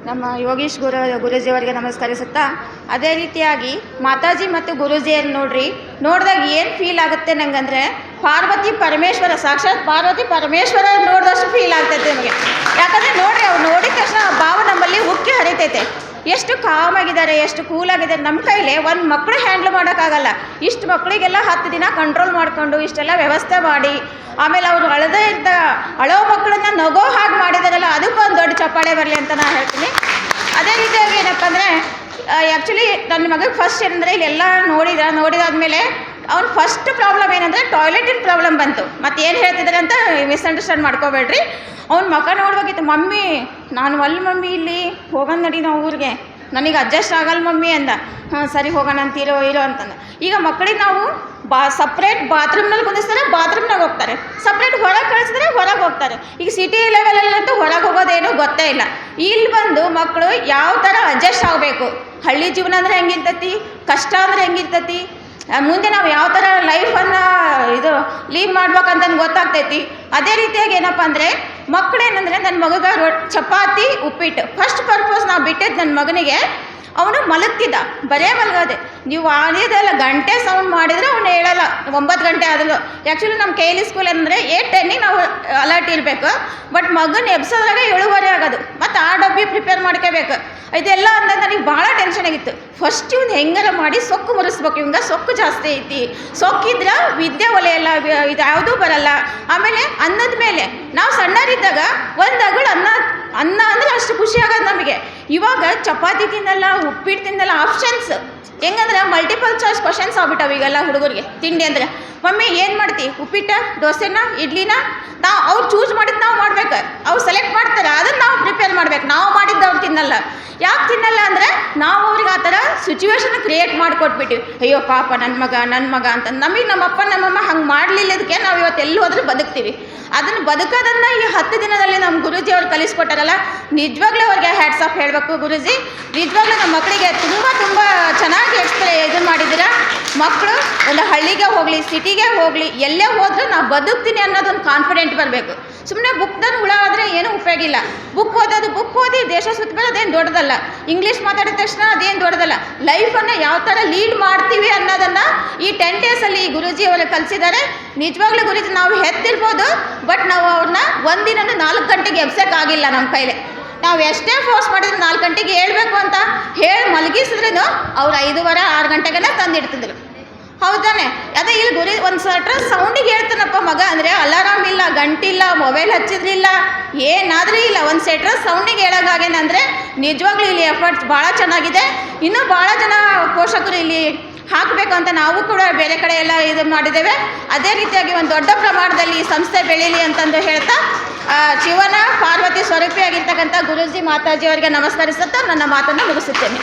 ನಮ್ಮ ಯೋಗೀಶ್ ಗುರೂಜಿಯವರಿಗೆ ನಮಸ್ಕರಿಸುತ್ತಾ, ಅದೇ ರೀತಿಯಾಗಿ ಮಾತಾಜಿ ಮತ್ತು ಗುರೂಜಿಯನ್ನು ನೋಡಿದಾಗ ಏನು ಫೀಲ್ ಆಗುತ್ತೆ ನಂಗಂದರೆ, ಪಾರ್ವತಿ ಪರಮೇಶ್ವರ, ಸಾಕ್ಷಾತ್ ಪಾರ್ವತಿ ಪರಮೇಶ್ವರ ನೋಡಿದಷ್ಟು ಫೀಲ್ ಆಗ್ತೈತೆ ನಮಗೆ. ಯಾಕಂದರೆ ನೋಡಿರಿ, ಅವ್ರು ನೋಡಿದ ತಕ್ಷಣ ಭಾವ ನಮ್ಮಲ್ಲಿ ಉಕ್ಕಿ ಹರಿತೈತೆ. ಎಷ್ಟು ಕಾಮಾಗಿದ್ದಾರೆ, ಎಷ್ಟು ಕೂಲಾಗಿದ್ದಾರೆ. ನಮ್ಮ ಕೈಲೇ ಒಂದು ಮಕ್ಕಳು ಹ್ಯಾಂಡ್ಲ್ ಮಾಡೋಕ್ಕಾಗಲ್ಲ. ಇಷ್ಟು ಮಕ್ಕಳಿಗೆಲ್ಲ 10 ದಿನ ಕಂಟ್ರೋಲ್ ಮಾಡಿಕೊಂಡು ಇಷ್ಟೆಲ್ಲ ವ್ಯವಸ್ಥೆ ಮಾಡಿ, ಆಮೇಲೆ ಅವರು ಅಳೋ ಮಕ್ಕಳನ್ನ ನಗೋ ಹಾಗೆ ಮಾಡಿದಾರಲ್ಲ, ಅದಕ್ಕೊಂದು ದೊಡ್ಡ ಚಪ್ಪಾಳೆ ಬರಲಿ ಅಂತ ನಾನು ಹೇಳ್ತೀನಿ. ಅದೇ ರೀತಿಯಾಗಿ ಏನಪ್ಪ ಅಂದರೆ, ಆ್ಯಕ್ಚುಲಿ ನನ್ನ ಮಗಗೆ ಫಸ್ಟ್ ಏನಂದರೆ, ಇಲ್ಲೆಲ್ಲ ನೋಡಿದಾದ್ಮೇಲೆ ಅವ್ನು ಫಸ್ಟ್ ಪ್ರಾಬ್ಲಮ್ ಏನಂದರೆ ಟಾಯ್ಲೆಟಿನ ಪ್ರಾಬ್ಲಮ್ ಬಂತು. ಮತ್ತು ಏನು ಹೇಳ್ತಿದ್ದಾರೆ ಅಂತ ಮಿಸ್ಅಂಡರ್ಸ್ಟ್ಯಾಂಡ್ ಮಾಡ್ಕೋಬೇಡ್ರಿ. ಅವ್ನ ಮಗ ನೋಡ್ಬೇಕಿತ್ತು. ಮಮ್ಮಿ ನಾನು ಮಮ್ಮಿ ಇಲ್ಲಿ ಹೋಗೋಣ ನಡಿ ನಾವು ಊರಿಗೆ, ನನಗೆ ಅಡ್ಜಸ್ಟ್ ಆಗಲ್ಲ ಮಮ್ಮಿ ಅಂದ. ಹಾಂ ಸರಿ ಹೋಗೋಣ ಅಂತೀರೋ ಇರೋ ಅಂತಂದು. ಈಗ ಮಕ್ಕಳಿಗೆ ನಾವು ಸಪ್ರೇಟ್ ಬಾತ್ರೂಮ್ನಲ್ಲಿ ಕುಂದಿಸ್ತಾರೆ, ಬಾತ್ರೂಮ್ನಾಗ ಹೋಗ್ತಾರೆ. ಸಪ್ರೇಟ್ ಹೊರಗೆ ಕಳಿಸಿದ್ರೆ ಹೊರಗೆ ಹೋಗ್ತಾರೆ. ಈಗ ಸಿಟಿ ಲೆವೆಲಲ್ಲಂತೂ ಹೊರಗೆ ಹೋಗೋದೇನು ಗೊತ್ತೇ ಇಲ್ಲ. ಇಲ್ಲಿ ಬಂದು ಮಕ್ಕಳು ಯಾವ ಥರ ಅಡ್ಜಸ್ಟ್ ಆಗಬೇಕು, ಹಳ್ಳಿ ಜೀವನ ಅಂದರೆ ಹೆಂಗಿರ್ತೈತಿ, ಕಷ್ಟ ಅಂದರೆ ಹೆಂಗಿರ್ತೈತಿ, ಮುಂದೆ ನಾವು ಯಾವ ಥರ ಲೈಫನ್ನು ಲೀವ್ ಮಾಡ್ಬೇಕಂತಂದು ಗೊತ್ತಾಗ್ತೈತಿ. ಅದೇ ರೀತಿಯಾಗಿ ಏನಪ್ಪ ಅಂದರೆ, ಮಕ್ಕಳೇನಂದರೆ, ನನ್ನ ಮಗಗೆ ಚಪಾತಿ ಉಪ್ಪಿಟ್ಟು ಫಸ್ಟ್ ಪರ್ಪಸ್ ನಾವು ಬಿಟ್ಟಿದ್ದು ನನ್ನ ಮಗನಿಗೆ. ಅವನು ಮಲಗ್ತಿದ್ದ, ಬರೇ ಮಲಗೋದೆ. ನೀವು ಆಡಿದೆಲ್ಲ ಗಂಟೆ ಸೌಂಡ್ ಮಾಡಿದರೆ ಅವನು ಹೇಳಲ್ಲ. 9 ಗಂಟೆ ಆದರೂ ಆ್ಯಕ್ಚುಲಿ ನಮ್ಮ KLE ಸ್ಕೂಲ್ ಅಂದರೆ 8:10 ನಾವು ಅಲರ್ಟ್ ಇರಬೇಕು. ಬಟ್ ಮಗನ ಎಬ್ಸೋದ್ರಾಗ 7:15 ಆಗೋದು. ಮತ್ತು ಆ ಡಬ್ಬಿ ಪ್ರಿಪೇರ್ ಮಾಡ್ಕೋಬೇಕು. ಇದೆಲ್ಲ ಅಂದ್ರೆ ನನಗೆ ಭಾಳ ಟೆನ್ಷನ್ ಆಗಿತ್ತು. ಫಸ್ಟ್ ಇವ್ನು ಹೆಂಗಾರ ಮಾಡಿ ಸೊಕ್ಕು ಮುರಿಸ್ಬೇಕು. ಇವಂಗ ಸೊಕ್ಕು ಜಾಸ್ತಿ ಐತಿ, ಸೊಕ್ಕಿದ್ರೆ ವಿದ್ಯೆ ಒಲೆಯಲ್ಲ, ಇದು ಯಾವುದೂ ಬರಲ್ಲ. ಆಮೇಲೆ ಅನ್ನದ ಮೇಲೆ ನಾವು ಸಣ್ಣರಿದ್ದಾಗ ಒಂದು ಅಗಳು ಅನ್ನ ಅಂದರೆ ಅಷ್ಟು ಖುಷಿ ಆಗೋದು ನಮಗೆ. ಇವಾಗ ಚಪಾತಿ ತಿನ್ನಲ್ಲ, ಉಪ್ಪಿಟ್ಟು ತಿನ್ನಲ್ಲ, ಆಪ್ಷನ್ಸ್ ಹೆಂಗಂದ್ರೆ ಮಲ್ಟಿಪಲ್ ಚಾಯ್ಸ್ ಕ್ವಶನ್ಸ್ ಆಗ್ಬಿಟ್ಟವು ಈಗೆಲ್ಲ ಹುಡುಗರಿಗೆ. ತಿಂಡಿ ಅಂದರೆ ಮಮ್ಮಿ ಏನು ಮಾಡ್ತಿ, ಉಪ್ಪಿಟ್ಟ, ದೋಸೆನ, ಇಡ್ಲಿನ, ಅವ್ರು ಚೂಸ್ ಮಾಡಿದ್ದು ನಾವು ಮಾಡ್ಬೇಕು. ಅವ್ರು ಸೆಲೆಕ್ಟ್ ಮಾಡ್ತಾರೆ, ಅದನ್ನು ನಾವು ಪ್ರಿಪೇರ್ ಮಾಡ್ಬೇಕು. ನಾವು ಮಾಡಿದ್ದು ಅವ್ರು ತಿನ್ನಲ್ಲ. ಯಾಕೆ ತಿನ್ನಲ್ಲ ಅಂದರೆ, ನಾವು ಅವ್ರಿಗೆ ಆ ಥರ ಸಿಚುವೇಶನ್ ಕ್ರಿಯೇಟ್ ಮಾಡಿಕೊಟ್ಬಿಟ್ಟಿವಿ. ಅಯ್ಯೋ ಪಾಪ ನನ್ನ ಮಗ ಅಂತ. ನಮಗೆ ನಮ್ಮಪ್ಪ ನಮ್ಮಮ್ಮ ಹಂಗೆ ಮಾಡಲಿಲ್ಲದಕ್ಕೆ ನಾವು ಇವತ್ತು ಎಲ್ಲಿ ಹೋದ್ರೂ ಬದುಕ್ತೀವಿ. ಅದನ್ನು ಬದುಕೋದನ್ನು ಈ 10 ದಿನದಲ್ಲಿ ನಮ್ಮ ಗುರೂಜಿ ಅವ್ರು ಕಲಿಸ್ಕೊಟ್ಟಾರಲ್ಲ, ನಿಜವಾಗ್ಲೂ ಅವ್ರಿಗೆ ಹ್ಯಾಟ್ಸ್ ಆಫ್ ಹೇಳಬೇಕು. ಗುರೂಜಿ ನಿಜವಾಗ್ಲೂ ನಮ್ಮ ಮಕ್ಕಳಿಗೆ ತುಂಬ ಚೆನ್ನಾಗಿ ಇದನ್ನು ಮಾಡಿದ್ದೀರಾ. ಮಕ್ಕಳು ಒಂದು ಹಳ್ಳಿಗೆ ಹೋಗಲಿ, ಸಿಟಿಗೆ ಹೋಗಲಿ, ಎಲ್ಲೇ ಹೋದರೂ ನಾವು ಬದುಕ್ತೀನಿ ಅನ್ನೋದೊಂದು ಕಾನ್ಫಿಡೆಂಟ್ ಬರಬೇಕು. ಸುಮ್ಮನೆ ಬುಕ್ದನ್ನು ಹುಳ ಆದರೆ ಏನೂ ಉಪಯೋಗ ಇಲ್ಲ. ಬುಕ್ ಓದಿ ದೇಶ ಸುತ್ತಬೇಕು, ಅದೇನು ದೊಡ್ಡದಲ್ಲ. ಇಂಗ್ಲೀಷ್ ಮಾತಾಡಿದ ತಕ್ಷಣ ಅದೇನು ದೊಡ್ಡದಲ್ಲ. ಲೈಫನ್ನು ಯಾವ ಥರ ಲೀಡ್ ಮಾಡ್ತೀವಿ ಅನ್ನೋದನ್ನು ಈ 10 ಡೇಸಲ್ಲಿ ಗುರೂಜಿ ಅವರು ಕಲಿಸಿದ್ದಾರೆ. ನಿಜವಾಗ್ಲೂ ಗುರೂಜಿ ನಾವು ಹೆತ್ತಿರ್ಬೋದು, ಬಟ್ ನಾವು ಅವ್ರನ್ನ ಒಂದಿನ 4 ಗಂಟೆಗೆ ಎಬ್ಸೋಕ್ಕಾಗಿಲ್ಲ ನಮ್ಮ ಕೈಲೇ. ನಾವು ಎಷ್ಟೇ ಫೋರ್ಸ್ ಮಾಡಿದ್ರು 4 ಗಂಟೆಗೆ ಹೇಳ್ಬೇಕು ಅಂತ ಹೇಳಿ ಮಲಗಿಸಿದ್ರೂ ಅವ್ರು 5:15 6 ಗಂಟೆಗೆಲ್ಲ ತಂದಿಡ್ತಿದ್ರು. ಹೌದಾನೆ? ಅದೇ ಇಲ್ಲಿ ಒಂದು ಸಟ್ರ ಸೌಂಡಿಗೆ ಹೇಳ್ತಾನಪ್ಪ ಮಗ ಅಂದರೆ, ಅಲಾರಾಮ್ ಇಲ್ಲ, ಗಂಟಿಲ್ಲ, ಮೊಬೈಲ್ ಹಚ್ಚಿದ್ರಿಲ್ಲ, ಏನಾದರೂ ಇಲ್ಲ, ಒಂದು ಸೆಟ್ರ ಸೌಂಡಿಗೆ ಹೇಳೋಕ್ಕಾಗೇನಂದರೆ ನಿಜವಾಗ್ಲೂ ಇಲ್ಲಿ ಎಫರ್ಟ್ಸ್ ಭಾಳ ಚೆನ್ನಾಗಿದೆ. ಇನ್ನೂ ಭಾಳ ಜನ ಪೋಷಕರು ಇಲ್ಲಿ ಹಾಕಬೇಕು ಅಂತ ನಾವು ಕೂಡ ಬೇರೆ ಕಡೆ ಎಲ್ಲ ಇದು ಮಾಡಿದ್ದೇವೆ. ಅದೇ ರೀತಿಯಾಗಿ ಒಂದು ದೊಡ್ಡ ಪ್ರಮಾಣದಲ್ಲಿ ಈ ಸಂಸ್ಥೆ ಬೆಳೀಲಿ ಅಂತಂದು ಹೇಳ್ತಾ, ಶಿವನ ಪಾರ್ವತಿ ಸ್ವರೂಪಿಯಾಗಿರ್ತಕ್ಕಂಥ ಗುರೂಜಿ ಮಾತಾಜಿಯವರಿಗೆ ನಮಸ್ಕರಿಸುತ್ತಾ ನನ್ನ ಮಾತನ್ನು ಮುಗಿಸುತ್ತೇನೆ.